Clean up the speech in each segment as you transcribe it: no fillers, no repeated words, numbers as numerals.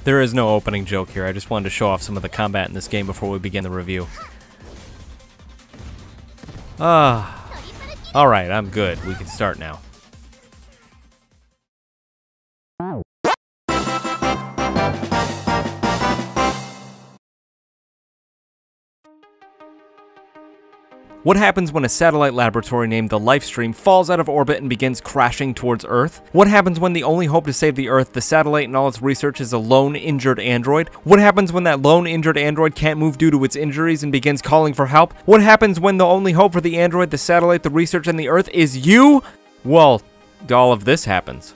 There is no opening joke here, I just wanted to show off some of the combat in this game before we begin the review. Alright, I'm good. We can start now. What happens when a satellite laboratory named the Lifestream falls out of orbit and begins crashing towards Earth? What happens when the only hope to save the Earth, the satellite and all its research, is a lone, injured android? What happens when that lone, injured android can't move due to its injuries and begins calling for help? What happens when the only hope for the android, the satellite, the research, and the Earth is you? Well, all of this happens.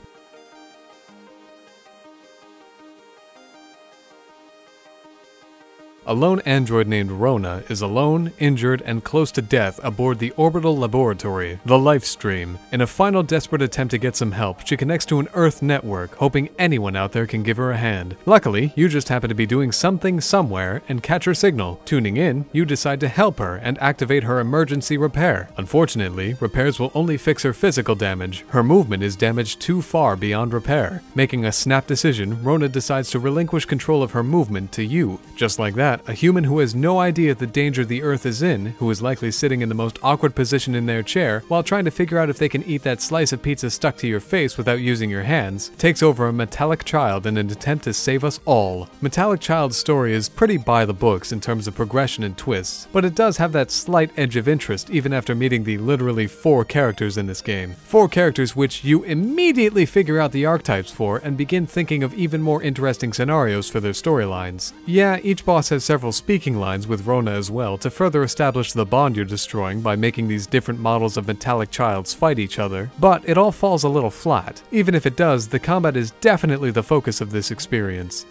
A lone android named Rona is alone, injured, and close to death aboard the orbital laboratory, the Lifestream. In a final desperate attempt to get some help, she connects to an Earth network, hoping anyone out there can give her a hand. Luckily, you just happen to be doing something somewhere and catch her signal. Tuning in, you decide to help her and activate her emergency repair. Unfortunately, repairs will only fix her physical damage. Her movement is damaged too far beyond repair. Making a snap decision, Rona decides to relinquish control of her movement to you. Just like that, a human who has no idea the danger the Earth is in, who is likely sitting in the most awkward position in their chair while trying to figure out if they can eat that slice of pizza stuck to your face without using your hands, takes over a Metallic Child in an attempt to save us all. Metallic Child's story is pretty by the books in terms of progression and twists, but it does have that slight edge of interest even after meeting the literally 4 characters in this game. 4 characters which you immediately figure out the archetypes for and begin thinking of even more interesting scenarios for their storylines. Yeah, each boss has several speaking lines with Rona as well to further establish the bond you're destroying by making these different models of Metallic Childs fight each other, but it all falls a little flat. Even if it does, the combat is definitely the focus of this experience.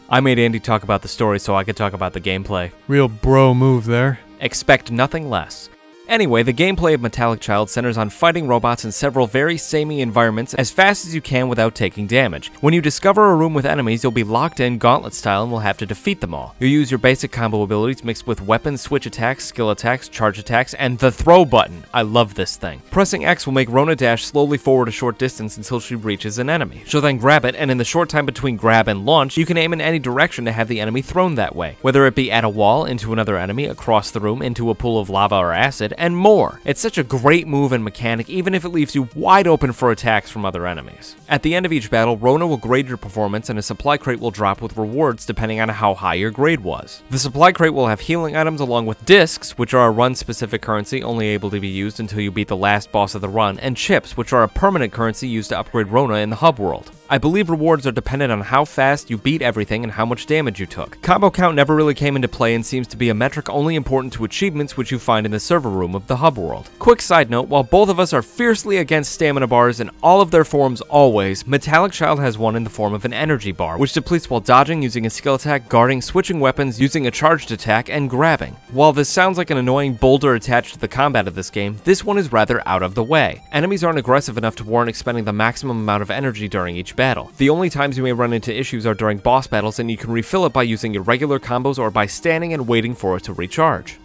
I made Andy talk about the story so I could talk about the gameplay. Real bro move there. Expect nothing less. Anyway, the gameplay of Metallic Child centers on fighting robots in several very samey environments as fast as you can without taking damage. When you discover a room with enemies, you'll be locked in gauntlet style and will have to defeat them all. You'll use your basic combo abilities mixed with weapons, switch attacks, skill attacks, charge attacks, and the throw button. I love this thing. Pressing X will make Rona dash slowly forward a short distance until she reaches an enemy. She'll then grab it, and in the short time between grab and launch, you can aim in any direction to have the enemy thrown that way, whether it be at a wall, into another enemy, across the room, into a pool of lava or acid, and more. It's such a great move and mechanic even if it leaves you wide open for attacks from other enemies. At the end of each battle, Rona will grade your performance and a supply crate will drop with rewards depending on how high your grade was. The supply crate will have healing items along with discs, which are a run-specific currency only able to be used until you beat the last boss of the run, and chips, which are a permanent currency used to upgrade Rona in the hub world. I believe rewards are dependent on how fast you beat everything and how much damage you took. Combo count never really came into play and seems to be a metric only important to achievements which you find in the server room of the hub world. Quick side note, while both of us are fiercely against stamina bars in all of their forms always, Metallic Child has one in the form of an energy bar, which depletes while dodging, using a skill attack, guarding, switching weapons, using a charged attack, and grabbing. While this sounds like an annoying boulder attached to the combat of this game, this one is rather out of the way. Enemies aren't aggressive enough to warrant expending the maximum amount of energy during each battle. The only times you may run into issues are during boss battles, and you can refill it by using your regular combos or by standing and waiting for it to recharge.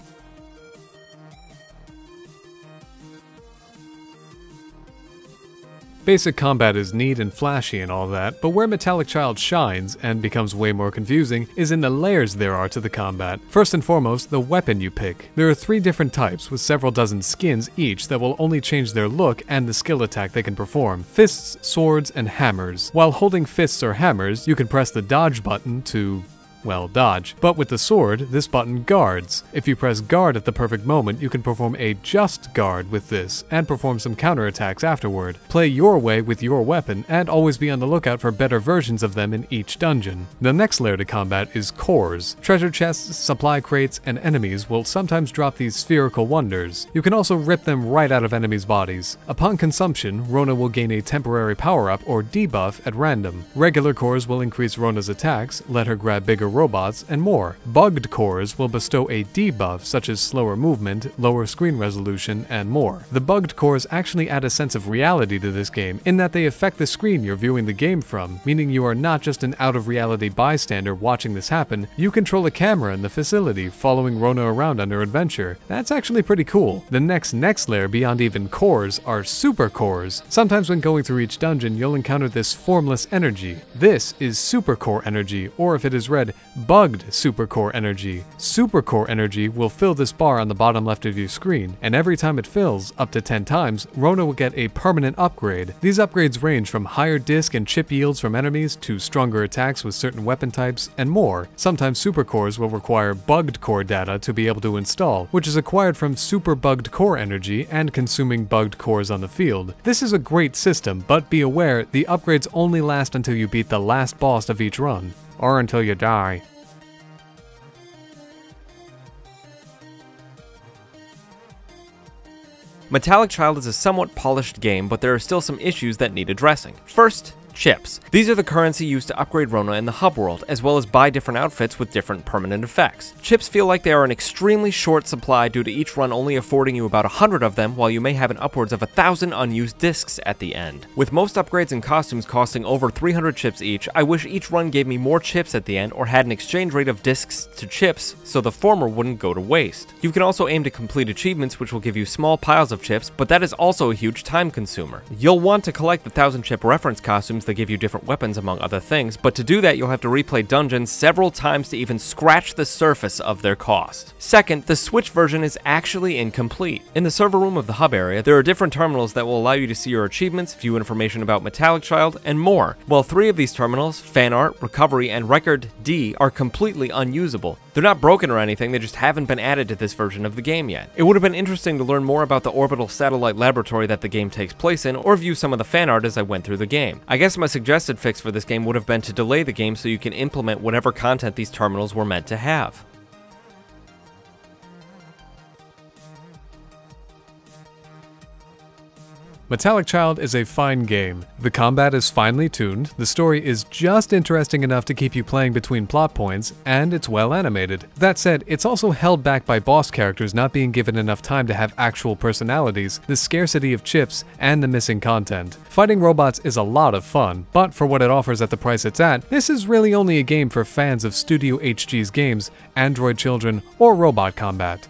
Basic combat is neat and flashy and all that, but where Metallic Child shines, and becomes way more confusing, is in the layers there are to the combat. First and foremost, the weapon you pick. There are 3 different types, with several dozen skins each that will only change their look and the skill attack they can perform. Fists, swords, and hammers. While holding fists or hammers, you can press the dodge button to well, dodge. But with the sword, this button guards. If you press guard at the perfect moment, you can perform a just guard with this, and perform some counterattacks afterward. Play your way with your weapon, and always be on the lookout for better versions of them in each dungeon. The next layer to combat is cores. Treasure chests, supply crates, and enemies will sometimes drop these spherical wonders. You can also rip them right out of enemies' bodies. Upon consumption, Rona will gain a temporary power-up or debuff at random. Regular cores will increase Rona's attacks, let her grab bigger robots, and more. Bugged cores will bestow a debuff such as slower movement, lower screen resolution, and more. The bugged cores actually add a sense of reality to this game in that they affect the screen you're viewing the game from, meaning you are not just an out-of-reality bystander watching this happen, you control a camera in the facility, following Rona around on her adventure. That's actually pretty cool. The next layer beyond even cores are super cores. Sometimes when going through each dungeon, you'll encounter this formless energy. This is supercore energy, or if it is read, bugged supercore energy. Supercore energy will fill this bar on the bottom left of your screen, and every time it fills, up to 10 times, Rona will get a permanent upgrade. These upgrades range from higher disc and chip yields from enemies to stronger attacks with certain weapon types, and more. Sometimes supercores will require bugged core data to be able to install, which is acquired from super bugged core energy and consuming bugged cores on the field. This is a great system, but be aware, the upgrades only last until you beat the last boss of each run, or until you die. Metallic Child is a somewhat polished game, but there are still some issues that need addressing. First, chips. These are the currency used to upgrade Rona in the hub world, as well as buy different outfits with different permanent effects. Chips feel like they are an extremely short supply due to each run only affording you about 100 of them, while you may have an upwards of 1,000 unused discs at the end. With most upgrades and costumes costing over 300 chips each, I wish each run gave me more chips at the end or had an exchange rate of discs to chips so the former wouldn't go to waste. You can also aim to complete achievements which will give you small piles of chips, but that is also a huge time consumer. You'll want to collect the 1,000 chip reference costumes that give you different weapons among other things, but to do that you'll have to replay dungeons several times to even scratch the surface of their cost. Second, the Switch version is actually incomplete. In the server room of the hub area, there are different terminals that will allow you to see your achievements, view information about Metallic Child, and more. While 3 of these terminals, Fan Art, Recovery, and Record D, are completely unusable. They're not broken or anything, they just haven't been added to this version of the game yet. It would have been interesting to learn more about the orbital satellite laboratory that the game takes place in, or view some of the fan art as I went through the game. I guess my suggested fix for this game would have been to delay the game so you can implement whatever content these terminals were meant to have. Metallic Child is a fine game. The combat is finely tuned, the story is just interesting enough to keep you playing between plot points, and it's well animated. That said, it's also held back by boss characters not being given enough time to have actual personalities, the scarcity of chips, and the missing content. Fighting robots is a lot of fun, but for what it offers at the price it's at, this is really only a game for fans of Studio HG's games, Android Children, or Robot Combat.